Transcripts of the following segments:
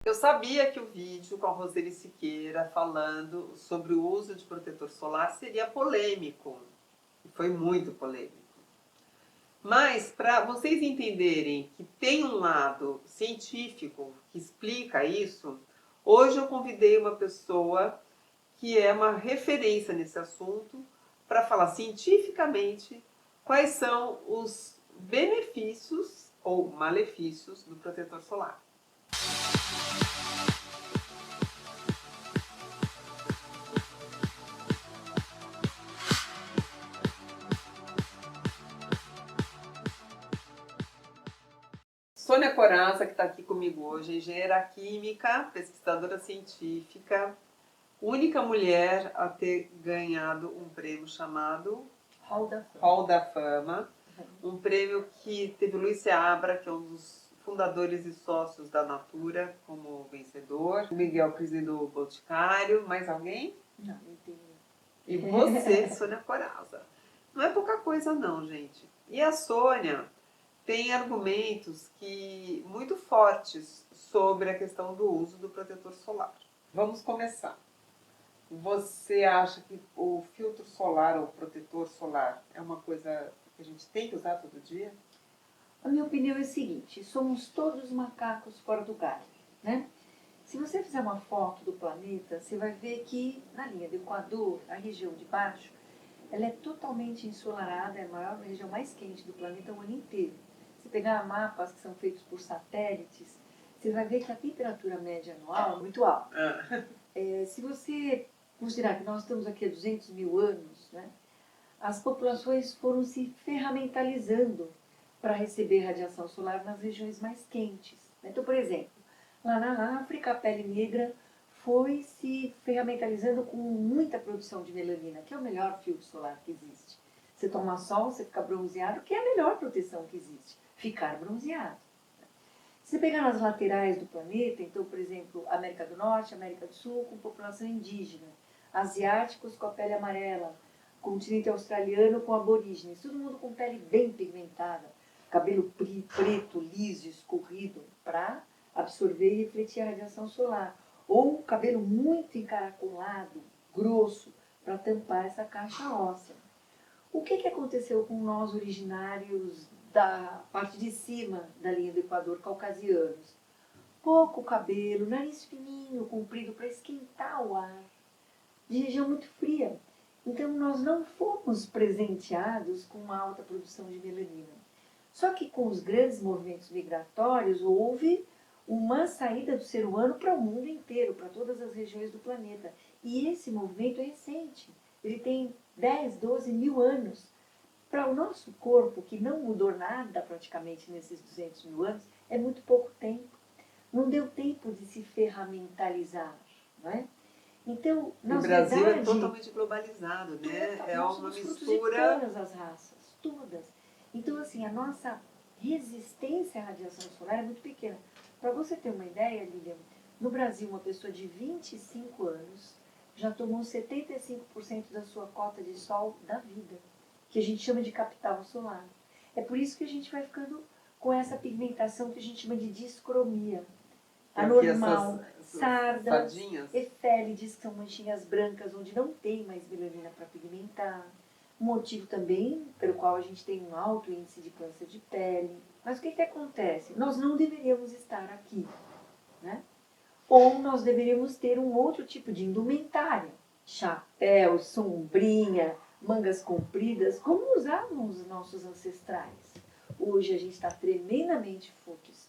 Eu sabia que o vídeo com a Roseli Siqueira falando sobre o uso de protetor solar seria polêmico. E foi muito polêmico. Mas, para vocês entenderem que tem um lado científico que explica isso, hoje eu convidei uma pessoa que é uma referência nesse assunto para falar cientificamente quais são os benefícios ou malefícios do protetor solar. Sônia Coraza, que está aqui comigo hoje, engenheira química, pesquisadora científica, única mulher a ter ganhado um prêmio chamado Hall da Fama, um prêmio que teve o Luiz Seabra, que é um dos fundadores e sócios da Natura, como vencedor, o Miguel Crisley do Boticário, mais alguém? Não, não tenho. E você, Sônia Coraza. Não é pouca coisa não, gente. E a Sônia tem argumentos muito fortes sobre a questão do uso do protetor solar. Vamos começar. Você acha que o filtro solar ou protetor solar é uma coisa que a gente tem que usar todo dia? A minha opinião é a seguinte: somos todos macacos fora do galho, né? Se você fizer uma foto do planeta, você vai ver que na linha do Equador, a região de baixo, ela é totalmente ensolarada, é a maior região mais quente do planeta o ano inteiro. Se pegar mapas que são feitos por satélites, você vai ver que a temperatura média anual é muito alta. Se você considerar que nós estamos aqui há 200 mil anos, né, as populações foram se ferramentalizando para receber radiação solar nas regiões mais quentes. Então, por exemplo, lá na África, a pele negra foi se ferramentalizando com muita produção de melanina, que é o melhor filtro solar que existe. Você toma sol, você fica bronzeado, que é a melhor proteção que existe, ficar bronzeado. Se você pegar nas laterais do planeta, então, por exemplo, América do Norte, América do Sul, com população indígena, asiáticos com a pele amarela, continente australiano com aborígenes, todo mundo com pele bem pigmentada, cabelo preto, liso, escorrido, para absorver e refletir a radiação solar. Ou cabelo muito encaracolado, grosso, para tampar essa caixa óssea. O que aconteceu com nós originários da parte de cima da linha do Equador, caucasianos? Pouco cabelo, nariz fininho, comprido para esquentar o ar, de região muito fria. Então nós não fomos presenteados com uma alta produção de melanina. Só que com os grandes movimentos migratórios houve uma saída do ser humano para o mundo inteiro, para todas as regiões do planeta. E esse movimento é recente. Ele tem 10, 12 mil anos. Para o nosso corpo, que não mudou nada praticamente nesses 200 mil anos, é muito pouco tempo. Não deu tempo de se ferramentalizar, não é? Então, na O Brasil verdade, é totalmente globalizado, né? É nós uma somos frutos mistura. de todas as raças, todas. Então, assim, a nossa resistência à radiação solar é muito pequena. Para você ter uma ideia, Lilian, no Brasil, uma pessoa de 25 anos já tomou 75% da sua cota de sol da vida, que a gente chama de capital solar. É por isso que a gente vai ficando com essa pigmentação que a gente chama de discromia. Anormal, sardas, efélides, que são manchinhas brancas onde não tem mais melanina para pigmentar. Um motivo também pelo qual a gente tem um alto índice de câncer de pele. Mas o que acontece? Nós não deveríamos estar aqui, né? Ou nós deveríamos ter um outro tipo de indumentária. Chapéu, sombrinha, mangas compridas, como usavam os nossos ancestrais. Hoje a gente está tremendamente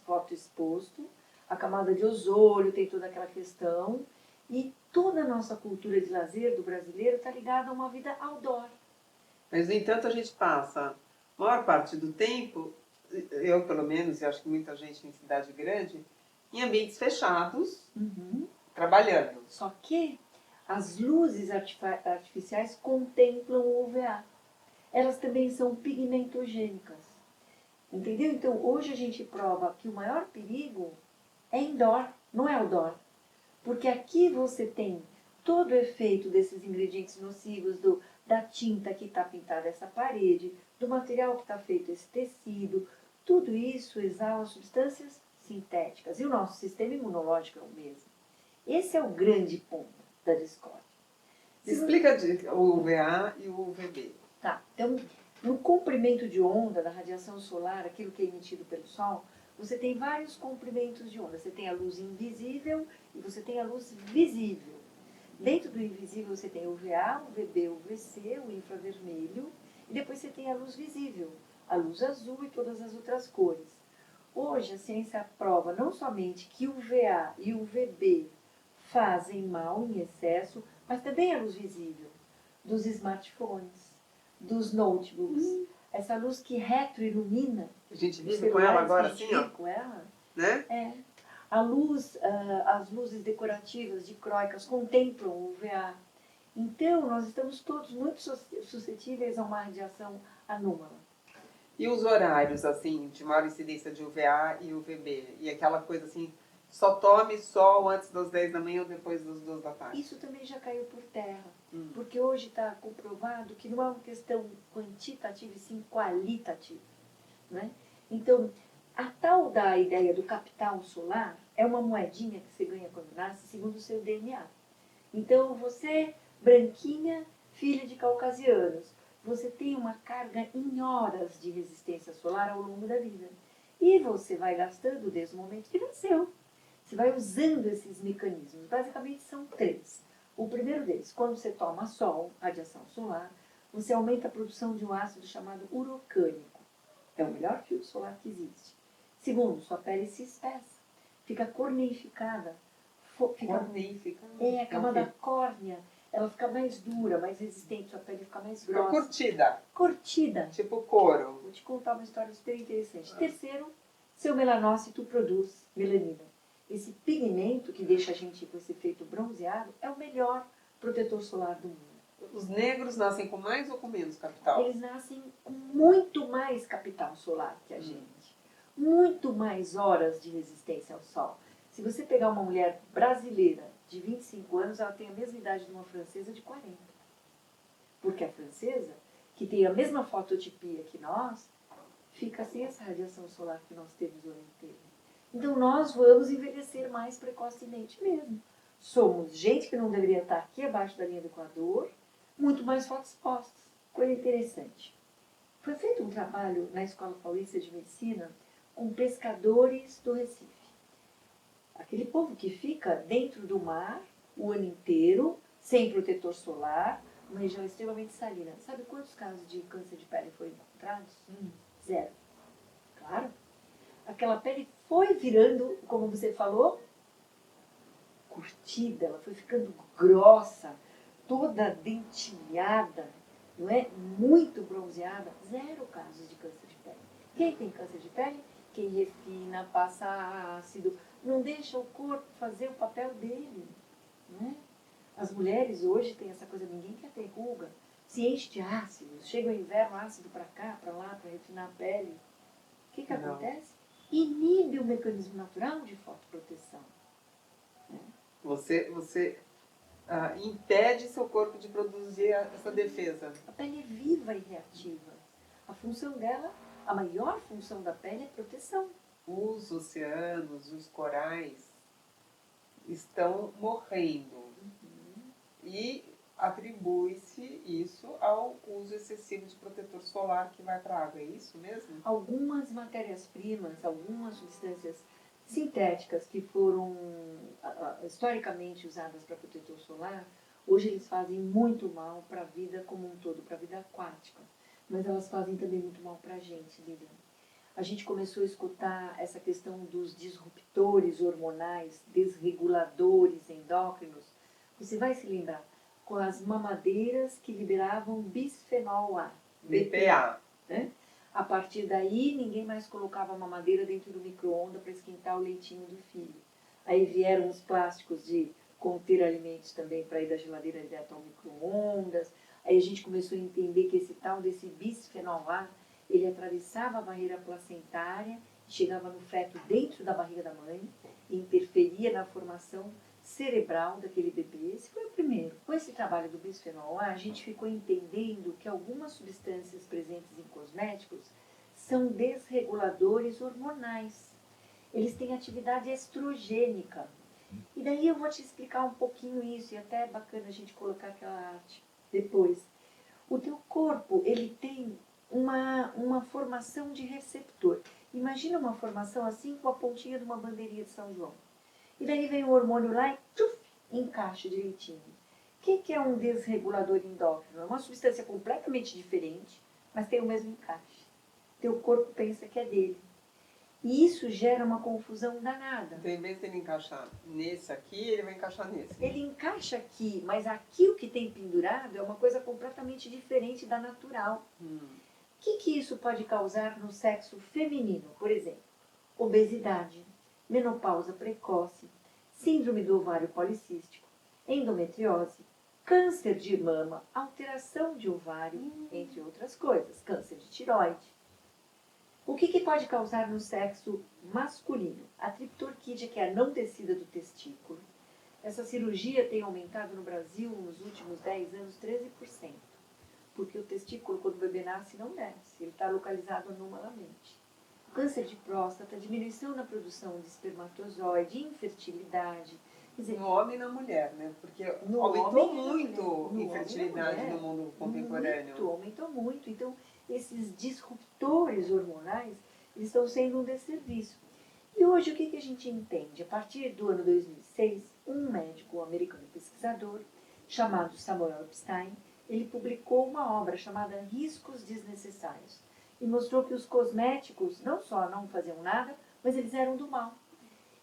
fotoexposto, a camada de ozônio tem toda aquela questão, e toda a nossa cultura de lazer do brasileiro está ligada a uma vida outdoor. Mas, no entanto, a gente passa a maior parte do tempo, eu pelo menos, e acho que muita gente em cidade grande, em ambientes fechados, trabalhando. Só que as luzes artificiais contemplam o UVA. Elas também são pigmentogênicas. Entendeu? Então, hoje a gente prova que o maior perigo é indoor, não é outdoor. Porque aqui você tem todo o efeito desses ingredientes nocivos, da tinta que está pintada essa parede, do material que está feito esse tecido. Tudo isso exala substâncias sintéticas. E o nosso sistema imunológico é o mesmo. Esse é o grande ponto da discórdia. Explica o UVA e o UVB. Tá, então, no comprimento de onda da radiação solar, aquilo que é emitido pelo Sol, você tem vários comprimentos de onda. Você tem a luz invisível e você tem a luz visível. Dentro do invisível você tem o UVA, o UVB, o UVC, o infravermelho, e depois você tem a luz visível, a luz azul e todas as outras cores. Hoje a ciência prova não somente que o UVA e o UVB fazem mal em excesso, mas também a luz visível dos smartphones, dos notebooks. Essa luz que retroilumina. A gente os vive com ela celulares agora que a gente assim, ó, vive com ela. né? É. A luz, as luzes decorativas dicróicas contemplam o UVA. Então, nós estamos todos muito suscetíveis a uma radiação anômala. E os horários, assim, de maior incidência de UVA e UVB? E aquela coisa assim, só tome sol antes das 10 da manhã ou depois das 2 da tarde? Isso também já caiu por terra, porque hoje está comprovado que não é uma questão quantitativa e sim qualitativa. Né? Então, a tal da ideia do capital solar é uma moedinha que você ganha quando nasce, segundo o seu DNA. Então, você, branquinha, filha de caucasianos, você tem uma carga em horas de resistência solar ao longo da vida. E você vai gastando desde o momento que nasceu. Você vai usando esses mecanismos. Basicamente são três. O primeiro deles, quando você toma sol, radiação solar, você aumenta a produção de um ácido chamado urocânico. É o melhor fio solar que existe. Segundo, sua pele se espessa, fica corneificada. A camada córnea, ela fica mais dura, mais resistente, sua pele fica mais Fica grossa. curtida, Curtida. tipo couro. Vou te contar uma história super interessante. Terceiro, seu melanócito produz melanina. Esse pigmento que deixa a gente com esse efeito bronzeado é o melhor protetor solar do mundo. Os negros nascem com mais ou com menos capital? Eles nascem com muito mais capital solar que a gente. Muito mais horas de resistência ao sol. Se você pegar uma mulher brasileira de 25 anos, ela tem a mesma idade de uma francesa de 40. Porque a francesa, que tem a mesma fototipia que nós, fica sem essa radiação solar que nós temos o ano inteiro. Então nós vamos envelhecer mais precocemente mesmo. Somos gente que não deveria estar aqui abaixo da linha do Equador, muito mais fotoexpostos. Coisa interessante. Foi feito um trabalho na Escola Paulista de Medicina com pescadores do Recife. Aquele povo que fica dentro do mar o ano inteiro, sem protetor solar, uma região extremamente salina. Sabe quantos casos de câncer de pele foram encontrados? Zero. Claro. Aquela pele foi virando, como você falou, curtida, ela foi ficando grossa, toda dentilhada, não é? Muito bronzeada. Zero casos de câncer de pele. Quem tem câncer de pele? Quem refina, passa ácido, não deixa o corpo fazer o papel dele. Não é? As mulheres hoje têm essa coisa, ninguém quer ter ruga, se enche de ácido, chega o inverno, ácido para cá, para lá, para refinar a pele. O que acontece? Inibe o mecanismo natural de fotoproteção. Né? Você impede seu corpo de produzir essa defesa. A pele é viva e reativa. A função dela, a maior função da pele é proteção. Os oceanos, os corais estão morrendo. E atribui-se isso ao uso excessivo de protetor solar que vai para a água. É isso mesmo? Algumas matérias-primas, algumas substâncias sintéticas que foram historicamente usadas para protetor solar, hoje eles fazem muito mal para a vida como um todo, para a vida aquática. Mas elas fazem também muito mal para a gente, Lilian. A gente começou a escutar essa questão dos disruptores hormonais, desreguladores endócrinos. Você vai se lembrar, com as mamadeiras que liberavam bisfenol A. BPA. Né? A partir daí, ninguém mais colocava a mamadeira dentro do micro-ondas para esquentar o leitinho do filho. Aí vieram os plásticos de conter alimentos também para ir da geladeira direto ao micro-ondas. Aí a gente começou a entender que esse tal desse bisfenol A, ele atravessava a barreira placentária, chegava no feto dentro da barriga da mãe, e interferia na formação cerebral daquele bebê. Esse foi o primeiro. Com esse trabalho do bisfenol A, a gente ficou entendendo que algumas substâncias presentes em cosméticos são desreguladores hormonais. eles têm atividade estrogênica. E daí eu vou te explicar um pouquinho isso, e até é bacana a gente colocar aquela arte depois. O teu corpo, ele tem uma formação de receptor. Imagina uma formação assim com a pontinha de uma bandeirinha de São João. E daí vem o hormônio lá e tchuf, encaixa direitinho. O que é um desregulador endócrino? É uma substância completamente diferente, mas tem o mesmo encaixe. Teu corpo pensa que é dele. E isso gera uma confusão danada. Então, em vez de ele encaixar nesse aqui, ele vai encaixar nesse. Ele encaixa aqui, mas aqui o que tem pendurado é uma coisa completamente diferente da natural. O que isso pode causar no sexo feminino? Por exemplo, obesidade, menopausa precoce, síndrome do ovário policístico, endometriose, câncer de mama, alteração de ovário, entre outras coisas, câncer de tireoide. O que pode causar no sexo masculino? A triptorquídea, que é a não descida do testículo. Essa cirurgia tem aumentado no Brasil nos últimos 10 anos 13%. Porque o testículo, quando o bebê nasce, não desce. Ele está localizado anomalamente. Câncer de próstata, diminuição na produção de espermatozoide, infertilidade. Quer dizer, No homem e na mulher, né? Porque no aumentou homem e na muito mulher. No infertilidade homem e na no mundo contemporâneo. muito, aumentou muito. Então, esses disruptores hormonais, eles estão sendo um desserviço. E hoje, o que a gente entende? A partir do ano 2006, um médico americano pesquisador, chamado Samuel Epstein, ele publicou uma obra chamada Riscos Desnecessários. E mostrou que os cosméticos não só não faziam nada, mas eles eram do mal.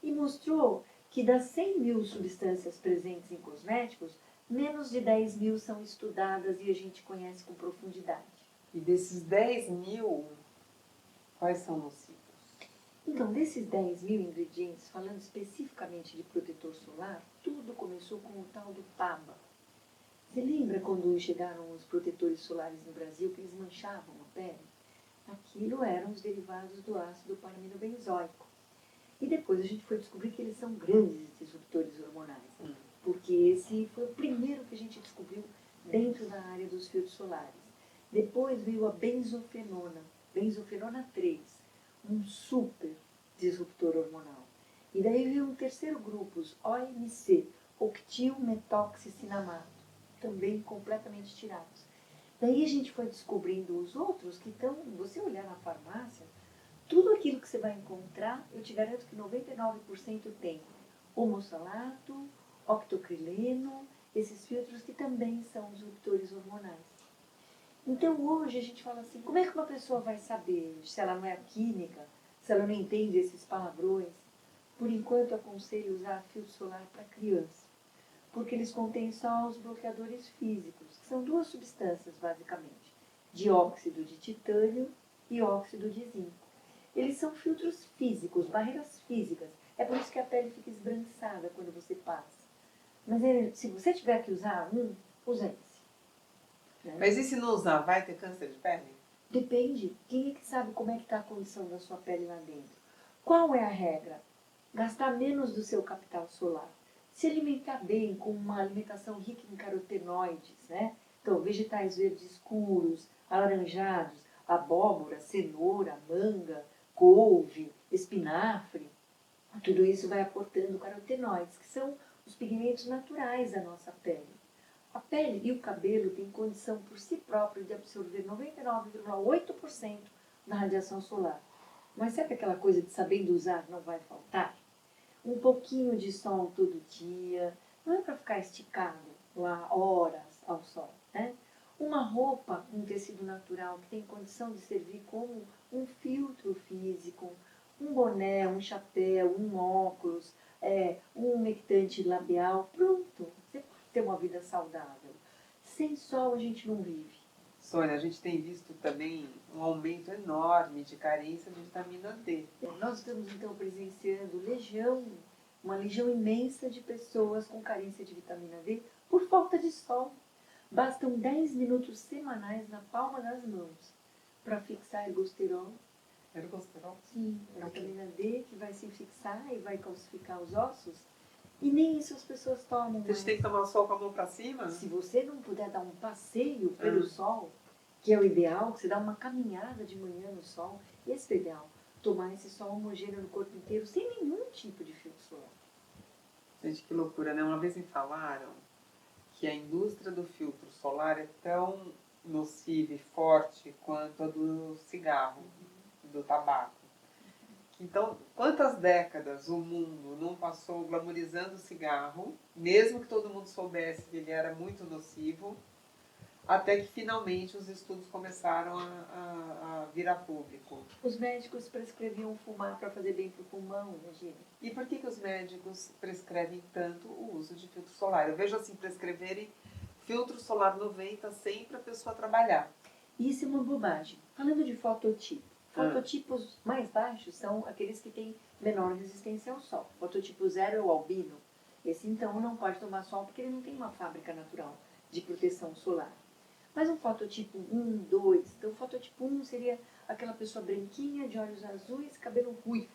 E mostrou que das 100 mil substâncias presentes em cosméticos, menos de 10 mil são estudadas e a gente conhece com profundidade. E desses 10 mil, quais são nocivos? Então, desses 10 mil ingredientes, falando especificamente de protetor solar, tudo começou com o tal do PABA. Você lembra quando chegaram os protetores solares no Brasil, que eles manchavam a pele? Aquilo eram os derivados do ácido paraminobenzoico. E depois a gente foi descobrir que eles são grandes disruptores hormonais. Porque esse foi o primeiro que a gente descobriu dentro da área dos filtros solares. Depois veio a benzofenona 3, um super disruptor hormonal. E daí veio um terceiro grupo, os OMC, octilmetoxicinamato, também completamente tirados. Daí a gente foi descobrindo os outros que estão, você olhar na farmácia, tudo aquilo que você vai encontrar, eu te garanto que 99% tem homossalato, octocrileno, esses filtros que também são disruptores hormonais. Então hoje a gente fala assim, como é que uma pessoa vai saber se ela não é química, se ela não entende esses palavrões? Por enquanto eu aconselho usar filtro solar para criança, porque eles contêm só os bloqueadores físicos, que são duas substâncias basicamente, dióxido de titânio e óxido de zinco. Eles são filtros físicos, barreiras físicas. É por isso que a pele fica esbranquiçada quando você passa. Mas se você tiver que usar um, usa esse. Né? Mas e se não usar, vai ter câncer de pele? Depende. Quem é que sabe como é que está a condição da sua pele lá dentro? Qual é a regra? Gastar menos do seu capital solar. Se alimentar bem, com uma alimentação rica em carotenoides, né? Então, vegetais verdes escuros, alaranjados, abóbora, cenoura, manga, couve, espinafre. Tudo isso vai aportando carotenoides, que são os pigmentos naturais da nossa pele. A pele e o cabelo têm condição por si próprio de absorver 99,8% da radiação solar. Mas sabe aquela coisa de sabendo usar não vai faltar? Um pouquinho de sol todo dia, não é para ficar esticado lá horas ao sol, né? Uma roupa, um tecido natural que tem condição de servir como um filtro físico, um boné, um chapéu, um óculos, um umectante labial, pronto. Você pode ter uma vida saudável. Sem sol a gente não vive. Sônia, a gente tem visto também um aumento enorme de carência de vitamina D. Nós estamos então presenciando uma legião imensa de pessoas com carência de vitamina D por falta de sol. Bastam 10 minutos semanais na palma das mãos para fixar ergosterol. Ergosterol? Sim, a vitamina D que vai se fixar e vai calcificar os ossos. E nem isso as pessoas tomam. A gente tem que tomar sol com a mão para cima? Se você não puder dar um passeio pelo sol, que é o ideal, que você dá uma caminhada de manhã no sol, esse é o ideal. tomar esse sol homogêneo no corpo inteiro sem nenhum tipo de filtro solar. Gente, que loucura, né? Uma vez me falaram que a indústria do filtro solar é tão nociva e forte quanto a do cigarro, do tabaco. Então, quantas décadas o mundo não passou glamorizando o cigarro, mesmo que todo mundo soubesse que ele era muito nocivo, até que finalmente os estudos começaram a vir a público. Os médicos prescreviam fumar para fazer bem para o pulmão, imagina. E por que os médicos prescrevem tanto o uso de filtro solar? Eu vejo assim, prescreverem filtro solar 90 sempre para a pessoa trabalhar. Isso é uma bobagem. Falando de fototipo, fototipos mais baixos são aqueles que têm menor resistência ao sol. Fototipo 0 é o albino. Esse então não pode tomar sol porque ele não tem uma fábrica natural de proteção solar. Mas um fototipo 1, 2, então o fototipo 1 seria aquela pessoa branquinha, de olhos azuis, cabelo ruivo.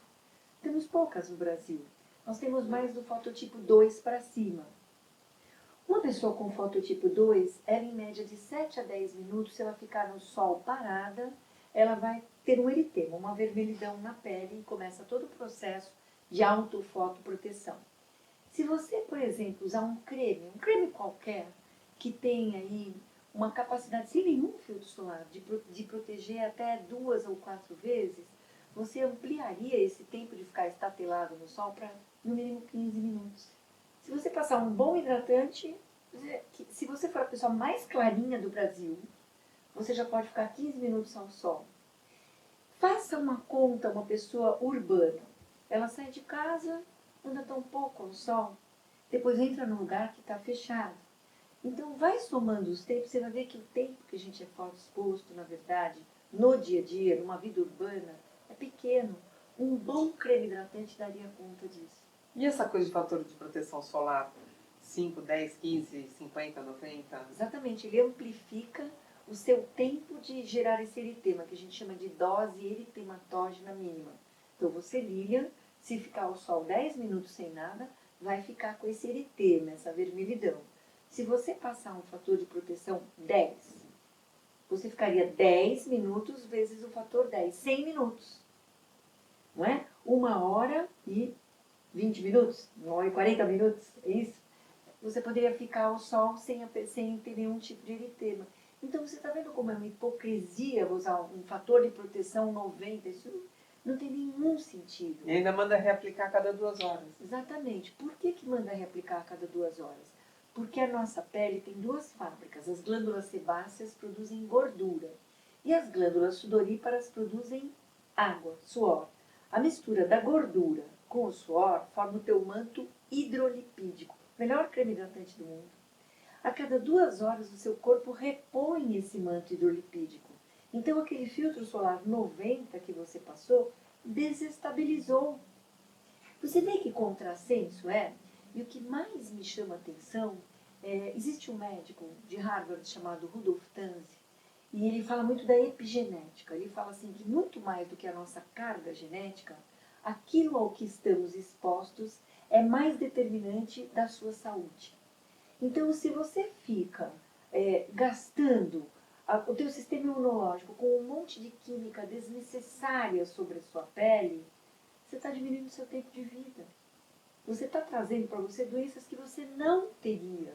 Temos poucas no Brasil. Nós temos mais do fototipo 2 para cima. Uma pessoa com fototipo 2, ela em média de 7 a 10 minutos, se ela ficar no sol parada, ela vai ter um eritema, uma vermelhidão na pele e começa todo o processo de autofotoproteção. Se você, por exemplo, usar um creme qualquer, que tem aí uma capacidade sem nenhum filtro solar de proteger até 2 ou 4 vezes, você ampliaria esse tempo de ficar estatelado no sol para no mínimo 15 minutos. Se você passar um bom hidratante, se você for a pessoa mais clarinha do Brasil, você já pode ficar 15 minutos ao sol. Faça uma conta, uma pessoa urbana. Ela sai de casa, anda tão pouco ao sol, depois entra num lugar que está fechado. Então, vai somando os tempos, você vai ver que o tempo que a gente é fotoexposto, na verdade, no dia a dia, numa vida urbana, é pequeno. Um bom creme hidratante daria conta disso. E essa coisa de fator de proteção solar? 5, 10, 15, 50, 90? Exatamente, ele amplifica o seu tempo de gerar esse eritema, que a gente chama de dose eritematógena mínima. Então, você, Lilian, se ficar ao sol 10 minutos sem nada, vai ficar com esse eritema, essa vermelhidão. Se você passar um fator de proteção 10, você ficaria 10 minutos vezes o fator 10, 100 minutos. Não é? 1 hora e 20 minutos, 1 hora e 40 minutos, é isso? Você poderia ficar ao sol sem ter nenhum tipo de eritema. Então, você está vendo como é uma hipocrisia usar um fator de proteção 90, isso não tem nenhum sentido. E ainda manda reaplicar a cada 2 horas. Exatamente. Por que manda reaplicar a cada 2 horas? Porque a nossa pele tem 2 fábricas. As glândulas sebáceas produzem gordura e as glândulas sudoríparas produzem água, suor. A mistura da gordura com o suor forma o teu manto hidrolipídico, melhor creme hidratante do mundo. A cada 2 horas o seu corpo repõe esse manto hidrolipídico. Então aquele filtro solar 90 que você passou desestabilizou. Você vê que contrassenso é? E o que mais me chama a atenção, existe um médico de Harvard chamado Rudolf Tanzi, e ele fala muito da epigenética. Ele fala assim que muito mais do que a nossa carga genética, aquilo ao que estamos expostos é mais determinante da sua saúde. Então, se você fica gastando o teu sistema imunológico com um monte de química desnecessária sobre a sua pele, você está diminuindo o seu tempo de vida. Você está trazendo para você doenças que você não teria.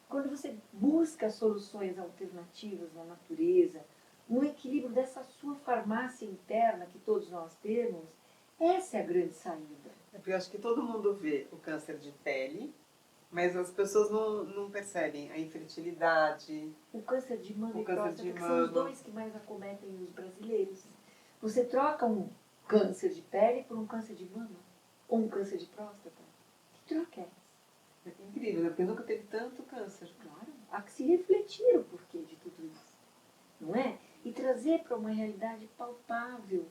Quando você busca soluções alternativas na natureza, no equilíbrio dessa sua farmácia interna que todos nós temos, essa é a grande saída. Porque eu acho que todo mundo vê o câncer de pele, mas as pessoas não percebem a infertilidade. O câncer de mama O e câncer próstata, de que são os mama. 2 que mais acometem os brasileiros. Você troca um câncer de pele por um câncer de mama ou um câncer de próstata. Que troca é essa? É incrível, né? Porque nunca teve tanto câncer. Claro, há que se refletir o porquê de tudo isso, não é? E trazer para uma realidade palpável.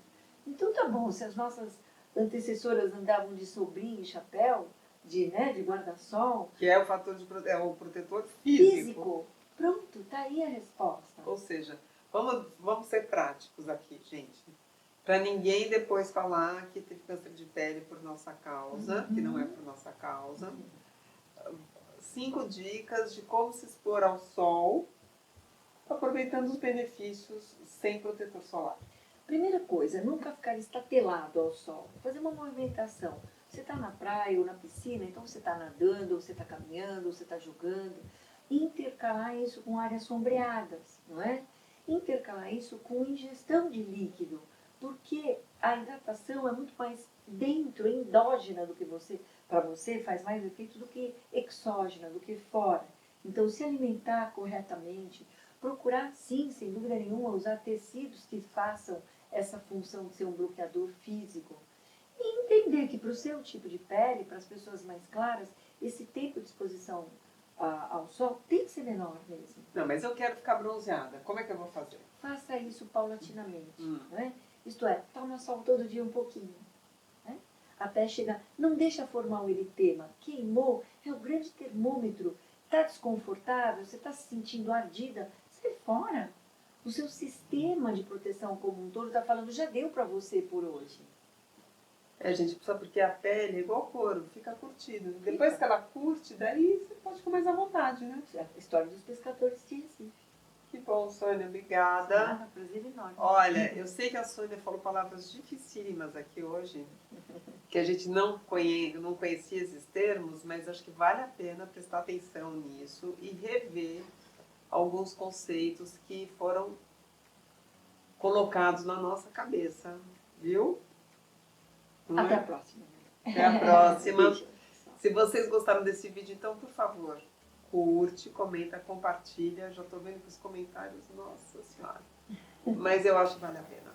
Então tá bom, se as nossas antecessoras andavam de sobrinho e chapéu, de guarda-sol, Que é o fator é o protetor físico. pronto, tá aí a resposta. Ou seja, vamos ser práticos aqui, gente. Para ninguém depois falar que teve câncer de pele por nossa causa, que não é por nossa causa. 5 dicas de como se expor ao sol, aproveitando os benefícios sem protetor solar. Primeira coisa, nunca ficar estatelado ao sol. Fazer uma movimentação. Você está na praia ou na piscina, então você está nadando, ou você está caminhando, ou você está jogando. Intercalar isso com áreas sombreadas, não é? Intercalar isso com ingestão de líquido, porque a hidratação é muito mais dentro, endógena do que para você, faz mais efeito do que exógena, do que fora. Então, se alimentar corretamente, procurar, sim, sem dúvida nenhuma, usar tecidos que façam essa função de ser um bloqueador físico. E entender que para o seu tipo de pele, para as pessoas mais claras, esse tempo de exposição ao sol tem que ser menor mesmo. Não, mas eu quero ficar bronzeada. Como é que eu vou fazer? Faça isso paulatinamente. Não é? Isto é, toma sol todo dia um pouquinho. Né? Até chegar. Não deixa formar o eritema. Queimou, é o grande termômetro. Está desconfortável, você está se sentindo ardida, sai fora. O seu sistema de proteção como um todo está falando, já deu para você por hoje. Gente, só porque a pele é igual couro, fica curtido. Depois que ela curte, daí você pode ficar mais à vontade, né? A história dos pescadores de Recife. Que bom, Sônia, obrigada. Prazer enorme. Olha, eu sei que a Sônia falou palavras dificílimas aqui hoje, que a gente não conhecia esses termos, mas acho que vale a pena prestar atenção nisso e rever alguns conceitos que foram colocados na nossa cabeça, viu? Até a próxima. Até a próxima. Beijo. Se vocês gostaram desse vídeo, então, por favor, curte, comenta, compartilha. Já estou vendo que os comentários, nossa senhora. Mas eu acho que vale a pena.